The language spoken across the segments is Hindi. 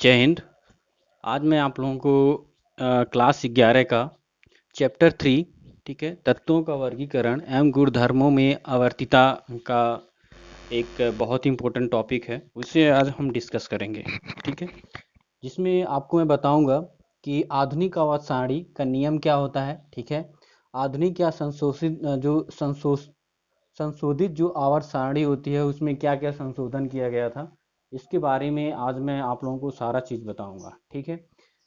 जय हिंद। आज मैं आप लोगों को क्लास 11 का चैप्टर 3, ठीक है, तत्वों का वर्गीकरण एवं गुणधर्मों में आवर्तिता का एक बहुत ही इम्पोर्टेंट टॉपिक है, उसे आज हम डिस्कस करेंगे। ठीक है, जिसमें आपको मैं बताऊंगा कि आधुनिक आवर्त सारणी का नियम क्या होता है। ठीक है, आधुनिक या संशोधित जो आवर्त सारणी होती है उसमें क्या क्या संशोधन किया गया था, इसके बारे में आज मैं आप लोगों को सारा चीज़ बताऊंगा। ठीक है,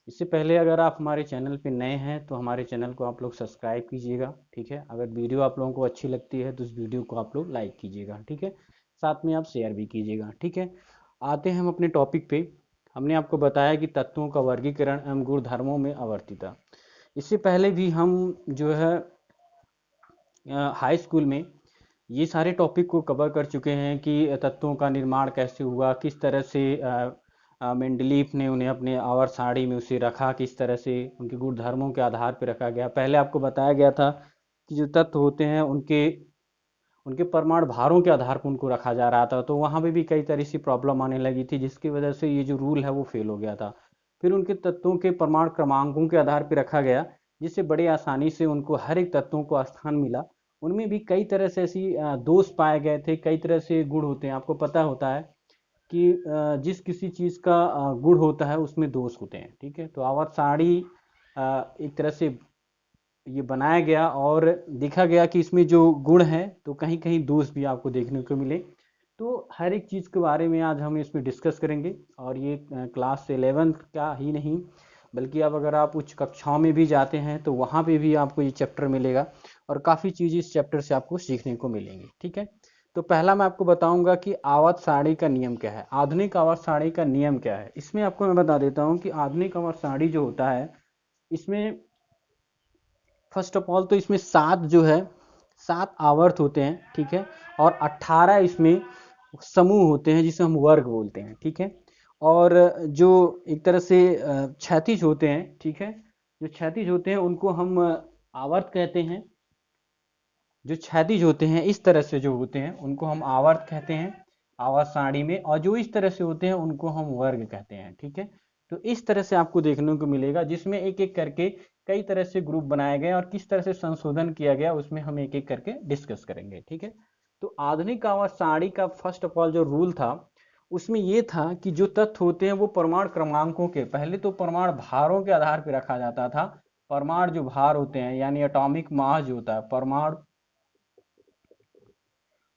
इससे पहले अगर आप हमारे चैनल पे नए हैं तो हमारे चैनल को आप लोग सब्सक्राइब कीजिएगा। ठीक है, अगर वीडियो आप लोगों को अच्छी लगती है तो उस वीडियो को आप लोग लाइक कीजिएगा। ठीक है, साथ में आप शेयर भी कीजिएगा। ठीक है, आते हैं हम अपने टॉपिक पे। हमने आपको बताया कि तत्वों का वर्गीकरण एवं गुणधर्मों में आवर्तिता। इससे पहले भी हम जो है हाई स्कूल में ये सारे टॉपिक को कवर कर चुके हैं कि तत्वों का निर्माण कैसे हुआ, किस तरह से मेंडलीफ ने उन्हें अपने आवर्त सारणी में उसे रखा, किस तरह से उनके गुण धर्मों के आधार पर रखा गया। पहले आपको बताया गया था कि जो तत्व होते हैं उनके उनके परमाणु भारों के आधार पर उनको रखा जा रहा था, तो वहाँ पे भी कई तरह से प्रॉब्लम आने लगी थी, जिसकी वजह से ये जो रूल है वो फेल हो गया था। फिर उनके तत्वों के परमाणु क्रमांकों के आधार पर रखा गया, जिससे बड़ी आसानी से उनको हर एक तत्वों को स्थान मिला। उनमें भी कई तरह से ऐसी दोष पाए गए थे, कई तरह से गुण होते हैं। आपको पता होता है कि जिस किसी चीज़ का गुण होता है उसमें दोष होते हैं। ठीक है, तो आवर्त सारणी एक तरह से ये बनाया गया और देखा गया कि इसमें जो गुण है तो कहीं कहीं दोष भी आपको देखने को मिले। तो हर एक चीज़ के बारे में आज हम इसमें डिस्कस करेंगे, और ये क्लास 11th का ही नहीं बल्कि अब अगर आप उच्च कक्षाओं में भी जाते हैं तो वहाँ पे भी आपको ये चैप्टर मिलेगा और काफ़ी चीज़ इस चैप्टर से आपको सीखने को मिलेंगी। ठीक है, तो पहला मैं आपको बताऊंगा कि आवर्त सारणी का नियम क्या है, आधुनिक आवर्त सारणी का नियम क्या है। इसमें आपको मैं बता देता हूँ कि आधुनिक आवर्त सारणी जो होता है इसमें फर्स्ट ऑफ ऑल तो इसमें 7 आवर्त होते हैं। ठीक है, और 18 इसमें समूह होते हैं जिसे हम वर्ग बोलते हैं। ठीक है, और जो एक तरह से क्षैतिज होते हैं, ठीक है, जो क्षैतिज होते हैं उनको हम आवर्त कहते हैं। जो क्षैतिज होते हैं इस तरह से जो होते हैं उनको हम आवर्त कहते हैं आवर्त सारणी में, और जो इस तरह से होते हैं उनको हम वर्ग कहते हैं। ठीक है, तो इस तरह से आपको देखने को मिलेगा, जिसमें एक एक करके कई तरह से ग्रुप बनाए गए और किस तरह से संशोधन किया गया उसमें हम एक एक करके डिस्कस करेंगे। ठीक है, तो आधुनिक आवर्त सारणी का फर्स्ट ऑफ ऑल जो रूल था उसमें ये था कि जो तत्व होते हैं वो परमाणु क्रमांकों के, पहले तो परमाणु भारों के आधार पर रखा जाता था। परमाणु जो भार होते हैं यानी एटॉमिक मास जो होता है, परमाणु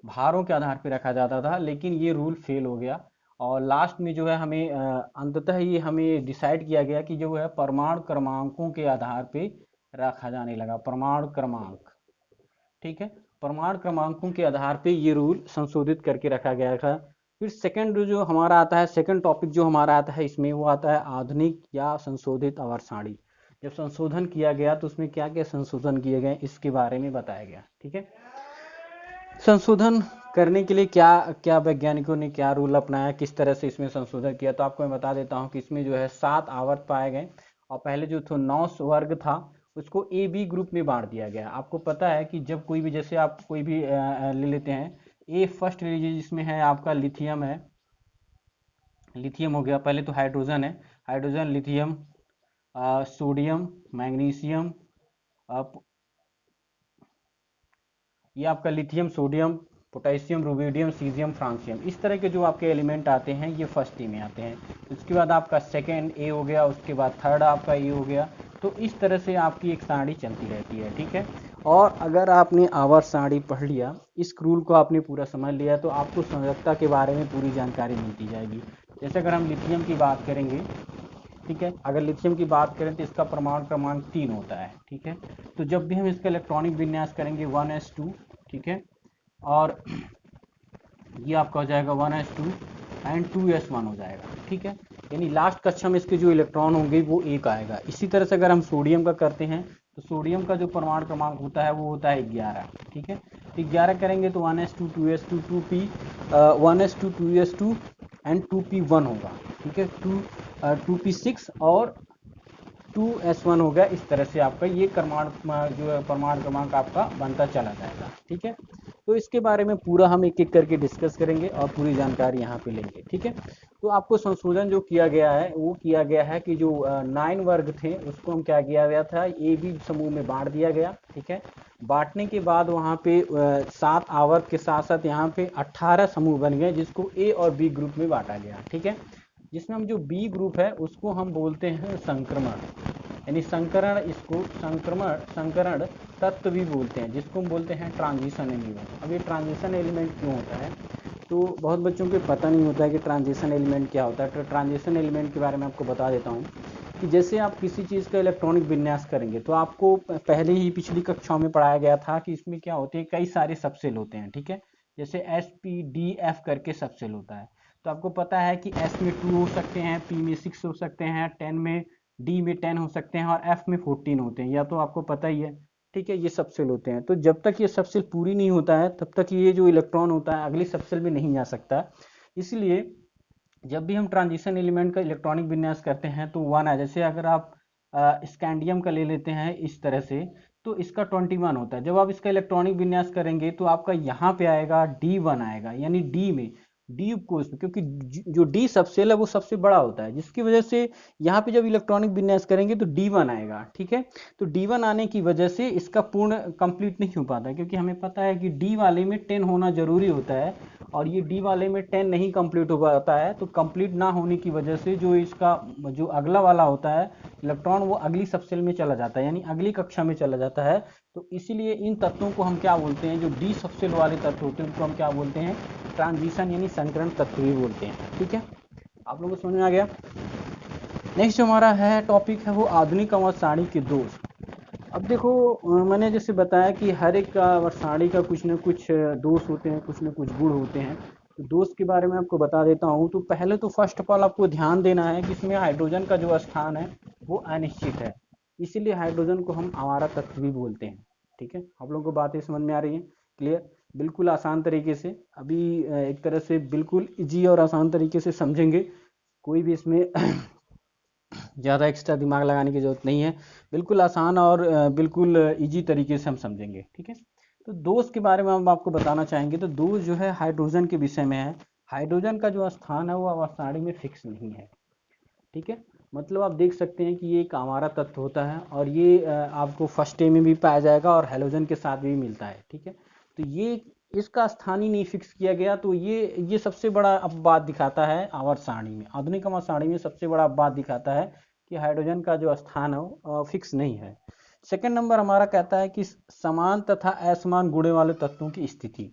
भारों के आधार पर रखा जाता था, लेकिन ये रूल फेल हो गया। और लास्ट में जो है हमें अंततः ये हमें डिसाइड किया गया कि जो है परमाणु क्रमांकों के आधार पे रखा जाने लगा, परमाणु क्रमांक। ठीक है, परमाणु क्रमांकों के आधार पे ये रूल संशोधित करके रखा गया था। फिर सेकंड जो हमारा आता है, सेकंड टॉपिक जो हमारा आता है इसमें वो आता है आधुनिक या संशोधित आवर्त सारणी। जब संशोधन किया गया तो उसमें क्या क्या संशोधन किए गए इसके बारे में बताया गया। ठीक है, संशोधन करने के लिए क्या क्या वैज्ञानिकों ने क्या रूल अपनाया, किस तरह से इसमें संशोधन किया, तो आपको मैं बता देता हूँ कि इसमें जो है 7 आवर्त पाए गए। और पहले जो था 9 वर्ग था उसको ए बी ग्रुप में बांट दिया गया। आपको पता है कि जब कोई भी, जैसे आप कोई भी ले लेते हैं, ए फर्स्ट ले लीजिए जिसमें है आपका लिथियम है, लिथियम हो गया, पहले तो हाइड्रोजन है, हाइड्रोजन, लिथियम, सोडियम, मैग्नीशियम, ये आपका lithium, sodium, potassium, rubidium, caesium, francium, इस तरह के जो आपके एलिमेंट आते हैं ये फर्स्ट ई में आते हैं। उसके बाद आपका सेकेंड ए हो गया, उसके बाद थर्ड आपका ए हो गया। तो इस तरह से आपकी एक सारणी चलती रहती है। ठीक है, और अगर आपने आवर्त सारणी पढ़ लिया, इस रूल को आपने पूरा समझ लिया, तो आपको संयोजकता के बारे में पूरी जानकारी मिलती जाएगी। जैसे अगर हम लिथियम की बात करेंगे, ठीक है, अगर लिथियम की बात करें तो इसका परमाणु क्रमांक 3 होता है। ठीक है, तो जब भी हम इसका इलेक्ट्रॉनिक विन्यास करेंगे 1s2, ठीक है, और ये आपका हो जाएगा 1s2 एंड 2s1 हो जाएगा। ठीक है, यानी लास्ट कक्षा में इसके जो इलेक्ट्रॉन होंगे वो एक आएगा। इसी तरह से अगर हम सोडियम का करते हैं तो सोडियम का जो परमाणु क्रमांक होता है वो होता है 11। ठीक है, तो 11 करेंगे तो 1s2 2s2 2p 1s2 2s2 and 2p1 होगा। ठीक है, 2p6 और 2s1 हो गया। इस तरह से आपका ये परमाणु जो है परमाणु क्रमांक आपका बनता चला जाएगा। ठीक है, तो इसके बारे में पूरा हम एक एक करके डिस्कस करेंगे और पूरी जानकारी यहाँ पे लेंगे, ठीक है। तो आपको संशोधन जो किया गया है वो किया गया है कि जो 9 वर्ग थे उसको हम क्या किया गया था, ए बी समूह में बांट दिया गया, ठीक है। बांटने के बाद वहाँ पे 7 आवर्त के साथ साथ यहाँ पे 18 समूह बन गए जिसको ए और बी ग्रुप में बांटा गया, ठीक है। जिसमें हम जो बी ग्रुप है उसको हम बोलते हैं संक्रमण, यानी संकरण, इसको संकरण तत्व भी बोलते हैं, जिसको हम बोलते हैं ट्रांजिशन एलिमेंट। अब ये ट्रांजिशन एलिमेंट क्यों होता है, तो बहुत बच्चों को पता नहीं होता है कि ट्रांजिशन एलिमेंट क्या होता है। तो ट्रांजिशन एलिमेंट के बारे में आपको बता देता हूँ कि जैसे आप किसी चीज़ का इलेक्ट्रॉनिक विन्यास करेंगे तो आपको पहले ही पिछली कक्षाओं में पढ़ाया गया था कि इसमें क्या होते हैं, कई सारे सबसेल होते हैं, ठीक है। जैसे एस पी डी एफ करके सबसेल होता है। तो आपको पता है कि एस में 2 हो सकते हैं, पी में 6 हो सकते हैं, 10 में, डी में 10 हो सकते हैं और एफ में 14 होते हैं, या तो आपको पता ही है, ठीक है। ये सबसेल होते हैं। तो जब तक ये सबसेल पूरी नहीं होता है तब तक ये जो इलेक्ट्रॉन होता है अगली सबसेल में नहीं जा सकता। इसलिए जब भी हम ट्रांजिशन एलिमेंट का इलेक्ट्रॉनिक विन्यास करते हैं तो 1 है। जैसे अगर आप स्कैंडियम का ले लेते हैं इस तरह से, तो इसका 21 होता है। जब आप इसका इलेक्ट्रॉनिक विन्यास करेंगे तो आपका यहाँ पे आएगा D1 आएगा, यानी डी में, डी कोष में, क्योंकि जो डी सबसेल है वो सबसे बड़ा होता है, जिसकी वजह से यहाँ पे जब इलेक्ट्रॉनिक विन्यास करेंगे तो D1 आएगा, ठीक है। तो D1 आने की वजह से इसका पूर्ण कंप्लीट नहीं हो पाता, क्योंकि हमें पता है कि डी वाले में 10 होना जरूरी होता है और ये डी वाले में 10 नहीं कंप्लीट हो पाता है। तो कंप्लीट ना होने की वजह से जो इसका जो अगला वाला होता है इलेक्ट्रॉन, वो अगली सबसेल में चला जाता है, यानी अगली कक्षा में चला जाता है। तो इसीलिए इन तत्वों को हम क्या बोलते हैं, जो डी सबसेल वाले तत्व होते हैं उनको हम क्या बोलते हैं, ट्रांजिशन यानी संकरण तत्व भी बोलते हैं, ठीक है। आप लोगों को समझ में आ गया। नेक्स्ट जो हमारा है टॉपिक है वो आधुनिक आवर्त सारणी के दोष। अब देखो मैंने जैसे बताया कि हर एक आवर्त सारणी का कुछ न कुछ दोष होते हैं, कुछ न कुछ गुण होते हैं। तो दोष के बारे में आपको बता देता हूँ। तो पहले तो फर्स्ट ऑफ ऑल आपको ध्यान देना है कि इसमें हाइड्रोजन का जो स्थान है वो अनिश्चित है, इसीलिए हाइड्रोजन को हम आवारा तत्व भी बोलते हैं, ठीक है। आप लोगों को बातें समझ में आ रही हैं, क्लियर, बिल्कुल आसान तरीके से। अभी एक तरह से बिल्कुल इजी और आसान तरीके से समझेंगे, कोई भी इसमें ज़्यादा एक्स्ट्रा दिमाग लगाने की जरूरत नहीं है, बिल्कुल आसान और बिल्कुल इजी तरीके से हम समझेंगे, ठीक है। तो दोष के बारे में हम आपको बताना चाहेंगे। तो दोष जो है हाइड्रोजन के विषय में है। हाइड्रोजन का जो स्थान है वो आवर्त सारणी में फिक्स नहीं है, ठीक है। मतलब आप देख सकते हैं कि ये एक आवारा तत्व होता है और ये आपको फर्स्ट डे में भी पाया जाएगा और हैलोजन के साथ भी मिलता है, ठीक है। तो ये इसका स्थान ही नहीं फिक्स किया गया। तो ये सबसे बड़ा अपवाद दिखाता है आवर्त सारणी में, आधुनिक आवर्त सारणी में सबसे बड़ा अपवाद दिखाता है कि हाइड्रोजन का जो स्थान है वो फिक्स नहीं है। सेकंड नंबर हमारा कहता है कि समान तथा असमान गुण वाले तत्वों की स्थिति।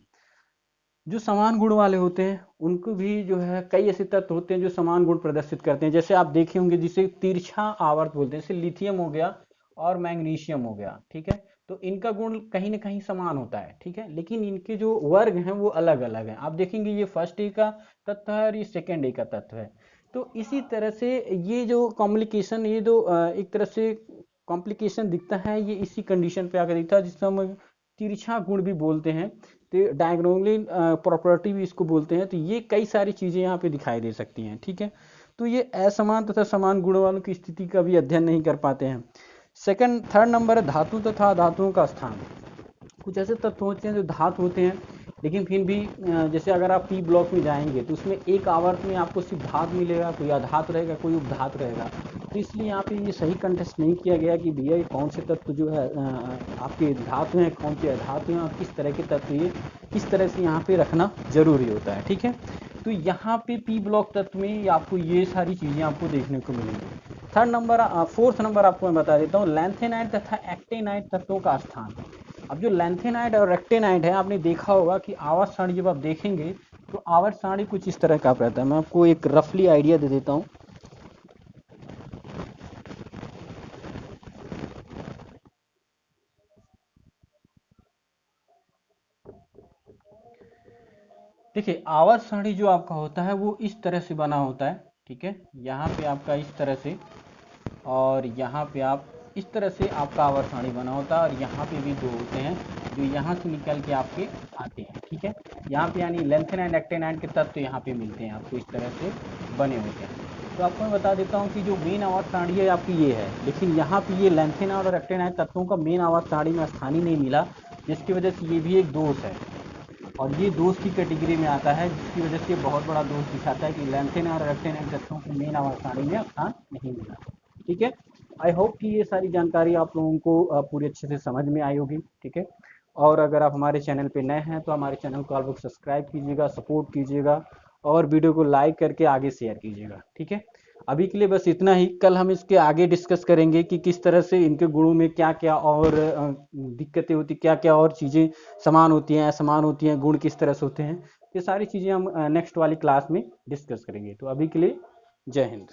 जो समान गुण वाले होते हैं उनको भी जो है कई ऐसे तत्व होते हैं जो समान गुण प्रदर्शित करते हैं। जैसे आप देखे होंगे जिसे तिरछा आवर्त बोलते हैं, जैसे लिथियम हो गया और मैग्नीशियम हो गया, ठीक है। तो इनका गुण कहीं ना कहीं समान होता है, ठीक है, लेकिन इनके जो वर्ग हैं वो अलग अलग हैं। आप देखेंगे ये फर्स्ट ए का तत्व है और ये सेकेंड ए का तत्व है। तो इसी तरह से ये जो कॉम्प्लिकेशन, ये जो एक तरह से कॉम्प्लिकेशन दिखता है, ये इसी कंडीशन पे आकर दिखता है जिसको हम तिरछा गुण भी बोलते हैं। तो डायगोनली प्रॉपर्टी भी इसको बोलते हैं। तो ये कई सारी चीज़ें यहाँ पे दिखाई दे सकती हैं, ठीक है। तो ये असमान तथा समान गुणों वालों की स्थिति का भी अध्ययन नहीं कर पाते हैं। थर्ड नंबर है धातु तथा धातुओं का स्थान। कुछ ऐसे तत्व होते हैं जो धातु होते हैं लेकिन फिर भी जैसे अगर आप पी ब्लॉक में जाएंगे तो उसमें एक आवर्त में आपको सिर्फ धातु मिलेगा, कोई अधातु रहेगा, कोई उपधातु रहेगा। तो इसलिए यहाँ पे ये सही कंटेस्ट नहीं किया गया कि भैया ये कौन से तत्व जो है आपके धातु हैं, कौन से अधातु हैं और किस तरह के तत्व ये किस तरह से यहाँ पे रखना जरूरी होता है, ठीक है। तो यहाँ पे पी ब्लॉक तत्व में आपको ये सारी चीज़ें आपको देखने को मिलेंगी। फोर्थ नंबर आपको मैं बता देता हूँ, लैंथेनाइड तथा एक्टेनाइड तत्वों का स्थान। अब जो लैंथेनाइड और रेक्टेनाइड है, आपने देखा होगा कि आवर्त सारणी जब आप देखेंगे तो आवर्त सारणी कुछ इस तरह का रहता है। मैं आपको एक रफली आइडिया दे देता हूँ। देखिए आवर्त सारणी जो आपका होता है वो इस तरह से बना होता है, ठीक है। यहाँ पे आपका इस तरह से और यहाँ पे आप इस तरह से आपका आवर्त सारणी बना होता है और यहाँ पे भी दो होते हैं जो यहाँ से निकल के आपके आते हैं, ठीक है। यहाँ पे यानी लैंथेनाइड एक्टेनाइड के तत्व यहाँ पे मिलते हैं आपको इस तरह से बने होते हैं। तो आपको मैं बता देता हूँ कि जो मेन आवर्त सारणी है आपकी ये है, लेकिन यहाँ पे ये लैंथेनाइड और एक्टेनाइड तत्वों का मेन आवर्त सारणी में स्थान ही नहीं मिला, जिसकी वजह से ये भी एक दोष है। और ये दोष की कैटेगरी में आता है, जिसकी वजह से बहुत बड़ा दोष दिखाता है कि लेंथेन और रेक्टेन तत्वों को मेन आवर्त सारणी में स्थान नहीं मिला। ठीक है, आई होप कि ये सारी जानकारी आप लोगों को पूरी अच्छे से समझ में आई होगी। ठीक है, और अगर आप हमारे चैनल पे नए हैं तो हमारे चैनल को आप सब्सक्राइब कीजिएगा, सपोर्ट कीजिएगा और वीडियो को लाइक करके आगे शेयर कीजिएगा। ठीक है, अभी के लिए बस इतना ही। कल हम इसके आगे डिस्कस करेंगे कि किस तरह से इनके गुणों में क्या क्या और दिक्कतें होती, क्या क्या और चीज़ें समान होती हैं, असमान होती हैं, गुण किस तरह से होते हैं। ये सारी चीज़ें हम नेक्स्ट वाली क्लास में डिस्कस करेंगे। तो अभी के लिए जय हिंद।